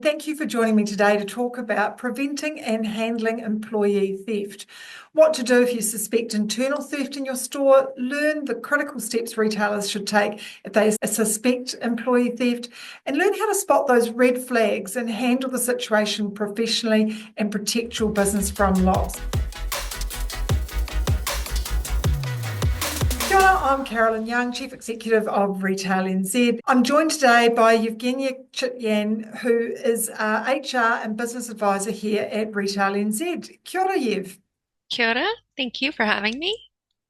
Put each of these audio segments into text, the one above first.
Thank you for joining me today to talk about preventing and handling employee theft. What to do if you suspect internal theft in your store, learn the critical steps retailers should take if they suspect employee theft, and learn how to spot those red flags and handle the situation professionally and protect your business from loss. Kia ora, I'm Carolyn Young, Chief Executive of Retail NZ. I'm joined today by Yevgenya Chityan, who is HR and Business Advisor here at Retail NZ. Kia ora, Yev. Kia ora. Thank you for having me.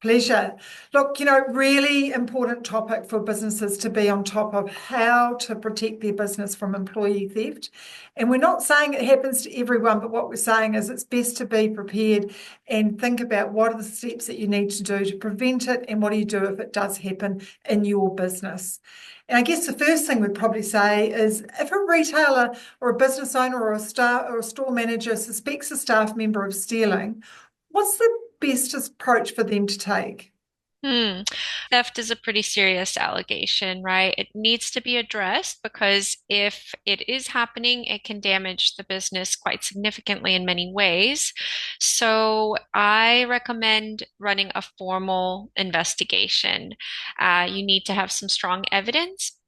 Pleasure. Look, really important topic for businesses to be on top of how to protect their business from employee theft. And we're not saying it happens to everyone, but what we're saying is it's best to be prepared and think about what are the steps that you need to do to prevent it and what do you do if it does happen in your business. And I guess the first thing we'd probably say is if a retailer or a business owner or a store manager suspects a staff member of stealing, what's the best approach for them to take? Hmm. Theft is a pretty serious allegation, right? It needs to be addressed because if it is happening, it can damage the business quite significantly in many ways. So I recommend running a formal investigation. You need to have some strong evidence.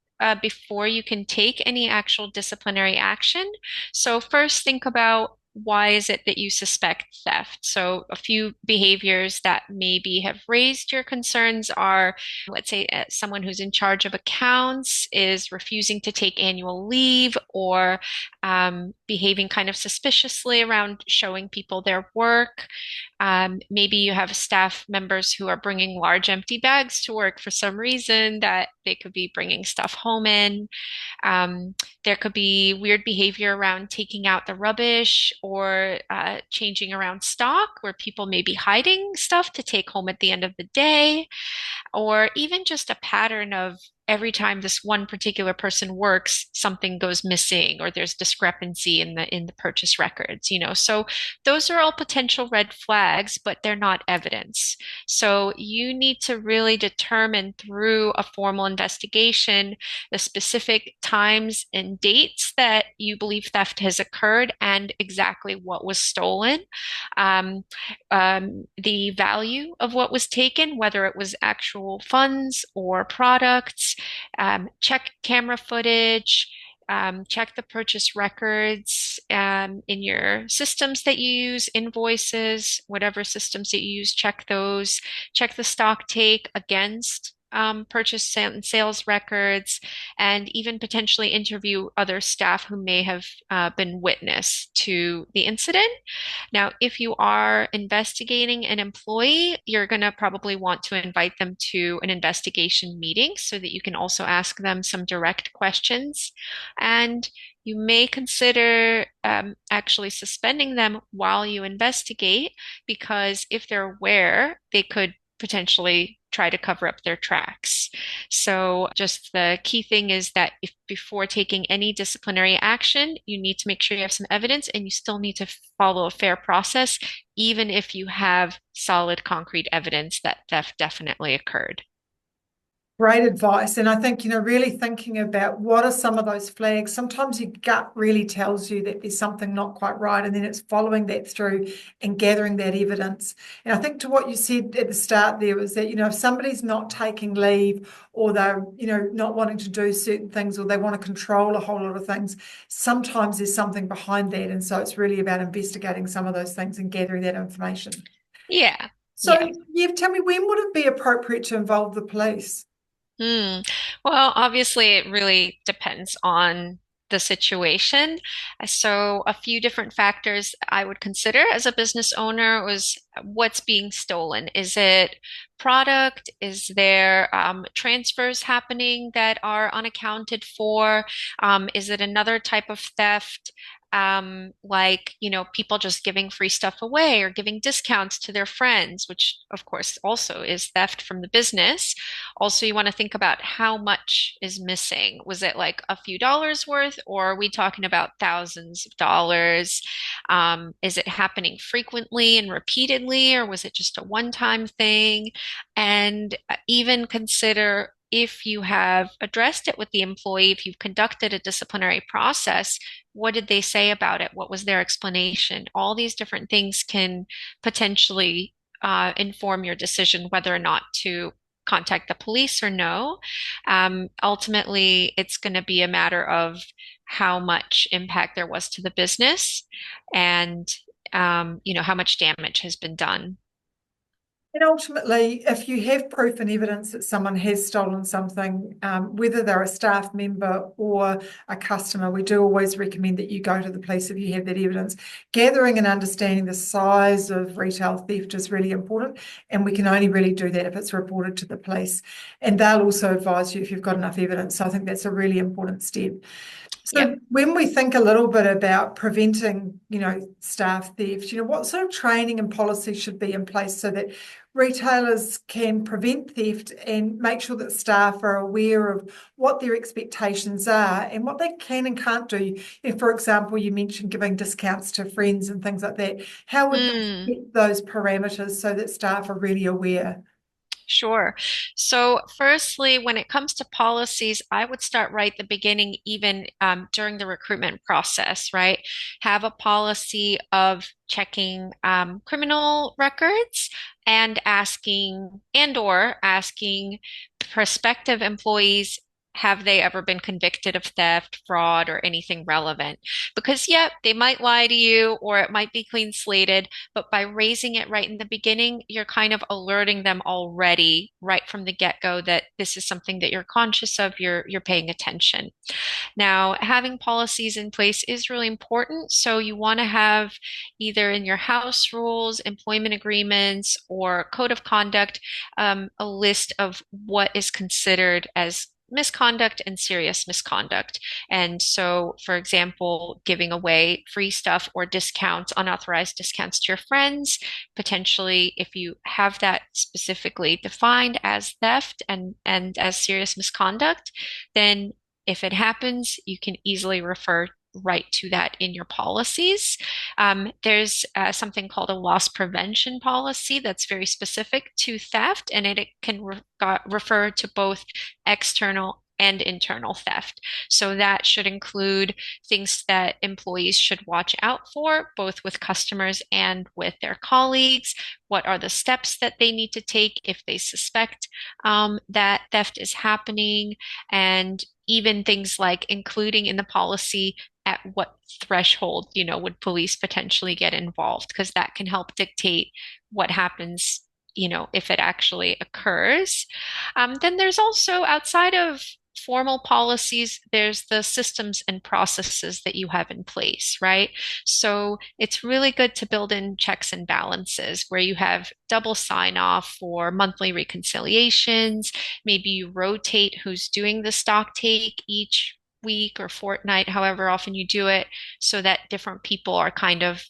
Before you can take any actual disciplinary action. So first think about why is it that you suspect theft? So, a few behaviors that maybe have raised your concerns are, let's say, someone who's in charge of accounts is refusing to take annual leave or behaving kind of suspiciously around showing people their work. Maybe you have staff members who are bringing large empty bags to work for some reason that they could be bringing stuff home in. Um, there could be weird behavior around taking out the rubbish or changing around stock where people may be hiding stuff to take home at the end of the day, or even just a pattern of every time this one particular person works, something goes missing or there's discrepancy in the purchase records, you know. So those are all potential red flags, but they're not evidence. So you need to really determine through a formal investigation the specific times and dates that you believe theft has occurred and exactly what was stolen. Um, the value of what was taken, whether it was actual funds or products, check camera footage, check the purchase records in your systems that you use, invoices, whatever systems that you use, check those, check the stock take against purchase and sales records, and even potentially interview other staff who may have been witness to the incident. Now, if you are investigating an employee, you're going to probably want to invite them to an investigation meeting so that you can also ask them some direct questions. And you may consider actually suspending them while you investigate, because if they're aware, they could potentially try to cover up their tracks. So just the key thing is that if before taking any disciplinary action, you need to make sure you have some evidence and you still need to follow a fair process, even if you have solid concrete evidence that theft definitely occurred. Great advice. And I think, really thinking about what are some of those flags. Sometimes your gut really tells you that there's something not quite right. And then it's following that through and gathering that evidence. And I think to what you said at the start there was that, if somebody's not taking leave or they're, not wanting to do certain things or they want to control a whole lot of things, sometimes there's something behind that. And so it's really about investigating some of those things and gathering that information. Yeah, So, yeah. yeah, tell me, when would it be appropriate to involve the police? Hmm. Well, obviously, it really depends on the situation. So, a few different factors I would consider as a business owner was what's being stolen. Is it product? Is there transfers happening that are unaccounted for? Is it another type of theft? Like, people just giving free stuff away or giving discounts to their friends, which of course also is theft from the business. Also, you want to think about how much is missing. Was it like a few dollars worth, or are we talking about thousands of dollars? Is it happening frequently and repeatedly, or was it just a one-time thing? And even consider if you have addressed it with the employee, if you've conducted a disciplinary process, what did they say about it? What was their explanation? All these different things can potentially inform your decision whether or not to contact the police or no. Ultimately, it's going to be a matter of how much impact there was to the business and how much damage has been done. And ultimately, if you have proof and evidence that someone has stolen something, whether they're a staff member or a customer, we do always recommend that you go to the police if you have that evidence. Gathering and understanding the size of retail theft is really important, and we can only really do that if it's reported to the police. And they'll also advise you if you've got enough evidence. So I think that's a really important step. Yep. So when we think a little bit about preventing, staff theft, what sort of training and policy should be in place so that retailers can prevent theft and make sure that staff are aware of what their expectations are and what they can and can't do? For example, you mentioned giving discounts to friends and things like that. How would they set those parameters so that staff are really aware? Sure. So, firstly, when it comes to policies, I would start right at the beginning, even during the recruitment process, right? Have a policy of checking criminal records and or asking prospective employees, have they ever been convicted of theft, fraud, or anything relevant? Because, yeah, they might lie to you or it might be clean slated, but by raising it right in the beginning, you're kind of alerting them already right from the get-go that this is something that you're conscious of, you're paying attention. Now, having policies in place is really important. So you want to have either in your house rules, employment agreements, or code of conduct, a list of what is considered as misconduct and serious misconduct. And so, for example, giving away free stuff or discounts, unauthorized discounts to your friends, potentially if you have that specifically defined as theft and as serious misconduct, then if it happens, you can easily refer right to that in your policies. There's something called a loss prevention policy that's very specific to theft, and it can refer to both external and internal theft. So that should include things that employees should watch out for, both with customers and with their colleagues. What are the steps that they need to take if they suspect that theft is happening? And even things like including in the policy at what threshold, would police potentially get involved? Because that can help dictate what happens, if it actually occurs. Then there's also outside of formal policies, there's the systems and processes that you have in place, right? So it's really good to build in checks and balances where you have double sign off for monthly reconciliations. Maybe you rotate who's doing the stock take each week or fortnight, however often you do it, so that different people are kind of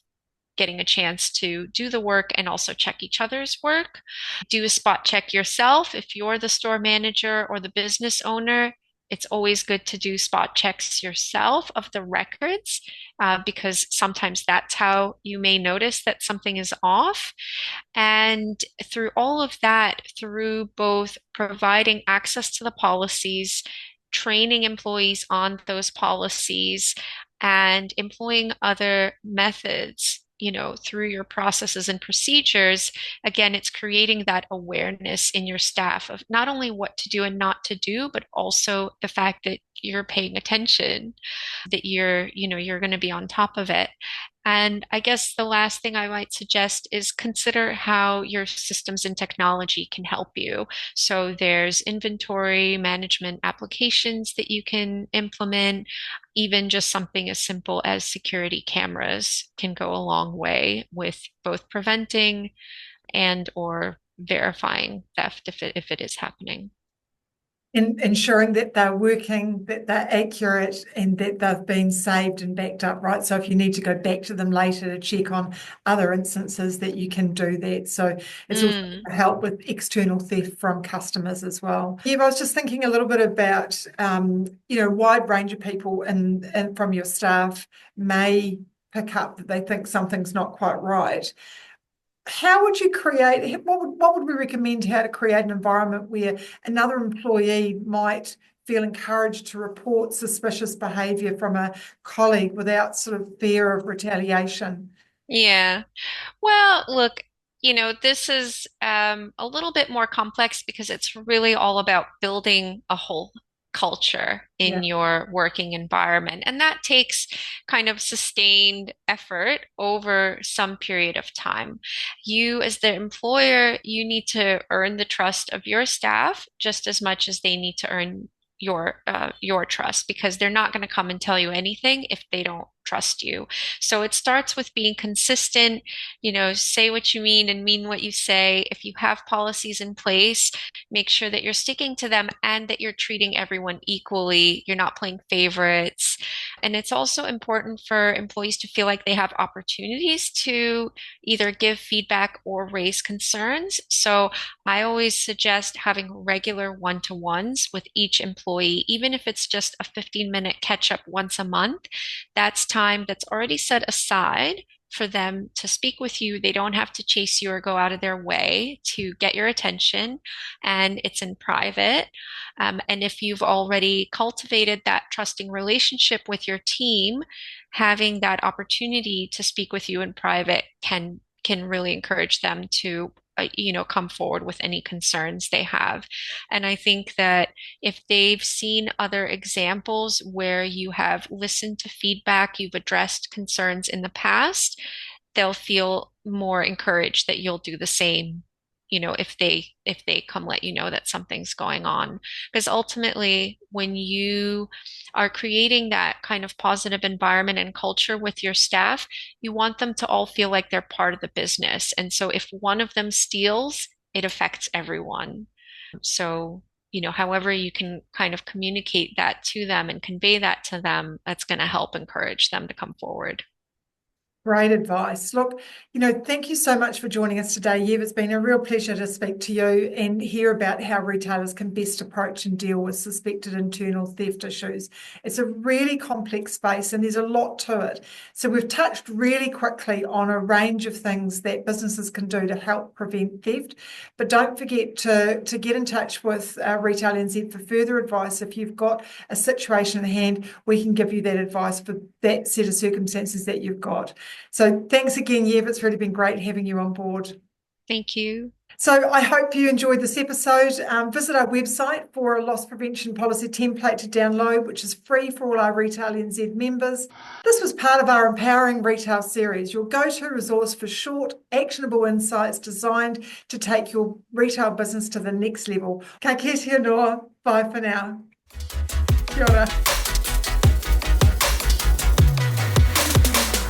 getting a chance to do the work and also check each other's work. Do a spot check yourself. If you're the store manager or the business owner, it's always good to do spot checks yourself of the records because sometimes that's how you may notice that something is off. And through all of that, through both providing access to the policies, training employees on those policies, and employing other methods, through your processes and procedures, again, it's creating that awareness in your staff of not only what to do and not to do, but also the fact that you're paying attention, that you're going to be on top of it. And I guess the last thing I might suggest is consider how your systems and technology can help you. So there's inventory management applications that you can implement. Even just something as simple as security cameras can go a long way with both preventing and or verifying theft if it is happening. And ensuring that they're working, that they're accurate, and that they've been saved and backed up, right? So if you need to go back to them later to check on other instances, that you can do that. So it's also help with external theft from customers as well. Yeah, I was just thinking a little bit about, wide range of people and from your staff may pick up that they think something's not quite right. how would you create, what would we recommend how to create an environment where another employee might feel encouraged to report suspicious behaviour from a colleague without sort of fear of retaliation? Yeah. Well, look, this is a little bit more complex because it's really all about building a whole culture in Yeah. your working environment. And that takes kind of sustained effort over some period of time. You, as the employer, you need to earn the trust of your staff just as much as they need to earn your trust, because they're not going to come and tell you anything if they don't trust you. So it starts with being consistent, say what you mean and mean what you say. If you have policies in place, make sure that you're sticking to them and that you're treating everyone equally. You're not playing favorites. And it's also important for employees to feel like they have opportunities to either give feedback or raise concerns. So I always suggest having regular one-to-ones with each employee, even if it's just a 15-minute catch-up once a month. That's time that's already set aside for them to speak with you. They don't have to chase you or go out of their way to get your attention, and it's in private. And if you've already cultivated that trusting relationship with your team, having that opportunity to speak with you in private can really encourage them to come forward with any concerns they have. And I think that if they've seen other examples where you have listened to feedback, you've addressed concerns in the past, they'll feel more encouraged that you'll do the same, if they come let you know that something's going on. Because ultimately, when you are creating that kind of positive environment and culture with your staff, you want them to all feel like they're part of the business. And so if one of them steals, it affects everyone. So, however you can kind of communicate that to them and convey that to them, that's going to help encourage them to come forward. Great advice. Look, thank you so much for joining us today, Yev. It's been a real pleasure to speak to you and hear about how retailers can best approach and deal with suspected internal theft issues. It's a really complex space and there's a lot to it. So we've touched really quickly on a range of things that businesses can do to help prevent theft. But don't forget to get in touch with Retail NZ for further advice. If you've got a situation at hand, we can give you that advice for that set of circumstances that you've got. So thanks again, Yev. It's really been great having you on board. Thank you. So I hope you enjoyed this episode. Visit our website for a loss prevention policy template to download, which is free for all our Retail NZ members. This was part of our Empowering Retail series, your go-to resource for short, actionable insights designed to take your retail business to the next level. Ka kite noa. Bye for now. Kia ora.